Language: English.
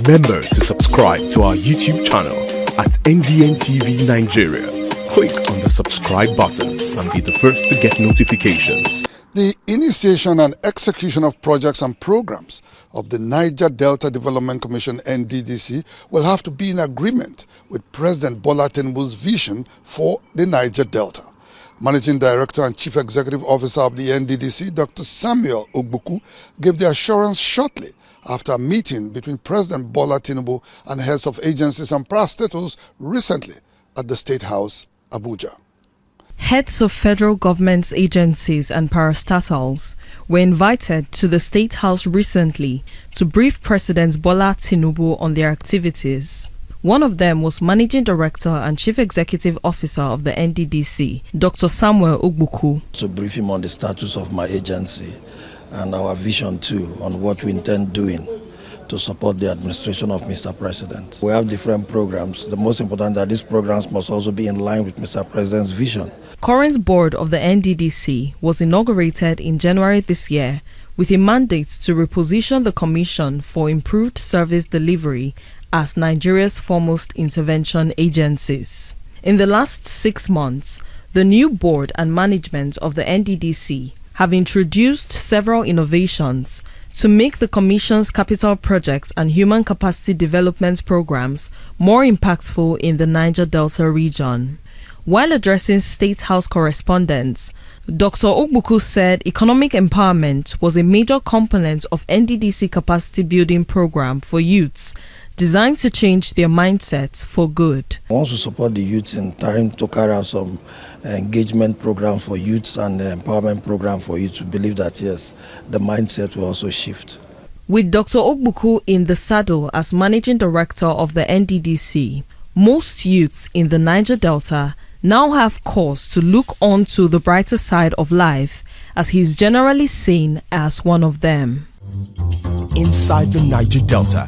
Remember to subscribe to our YouTube channel at NDN Nigeria. Click on the subscribe button and be the first to get notifications. The initiation and execution of projects and programs of the Niger Delta Development Commission (Nddc) will have to be in agreement with President Bola Tinubu's vision for the Niger Delta. Managing Director and Chief Executive Officer of the Nddc, Dr. Samuel Ogbuku, gave the assurance shortly after a meeting between President Bola Tinubu and heads of agencies and parastatals recently at the State House, Abuja. Heads of federal government agencies and parastatals were invited to the State House recently to brief President Bola Tinubu on their activities. One of them was Managing Director and Chief Executive Officer of the Nddc, Dr. Samuel Ogbuku. To brief him on the status of my agency and our vision too on what we intend doing to support the administration of Mr. President. We have different programs. The most important that these programs must also be in line with Mr. President's vision. Current board of the Nddc was inaugurated in January this year with a mandate to reposition the Commission for improved service delivery as Nigeria's foremost intervention agencies. In the last 6 months, the new board and management of the Nddc have introduced several innovations to make the Commission's capital projects and human capacity development programs more impactful in the Niger Delta region. While addressing State House correspondents, Dr. Ogbuku said economic empowerment was a major component of Nddc capacity building program for youths designed to change their mindset for good. I want to support the youths in time to carry out some engagement program for youths and empowerment program for youth to believe that yes, the mindset will also shift. With Dr. Ogbuku in the saddle as Managing Director of the Nddc, most youths in the Niger Delta now have cause to look on to the brighter side of life, as he is generally seen as one of them. Inside the Niger Delta,